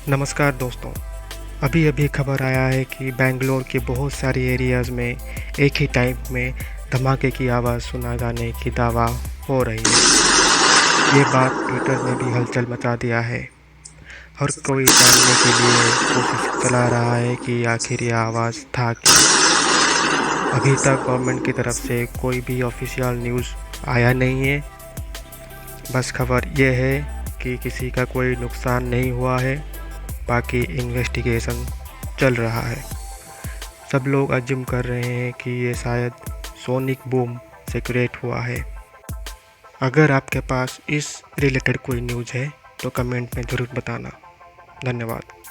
नमस्कार दोस्तों। अभी अभी खबर आया है कि बेंगलोर के बहुत सारी एरियाज़ में एक ही टाइम में धमाके की आवाज़ सुना जाने की दावा हो रही है। ये बात ट्विटर में भी हलचल मचा दिया है। हर कोई जानने के लिए कोशिश चला रहा है कि आखिर यह आवाज़ था क्या। अभी तक गवर्नमेंट की तरफ से कोई भी ऑफिशियल न्यूज़ आया नहीं है। बस खबर ये है कि किसी का कोई नुकसान नहीं हुआ है। बाकी इन्वेस्टिगेशन चल रहा है। सब लोग अज्यूम कर रहे हैं कि ये शायद सोनिक बूम से क्रिएट हुआ है। अगर आपके पास इस रिलेटेड कोई न्यूज़ है तो कमेंट में ज़रूर बताना। धन्यवाद।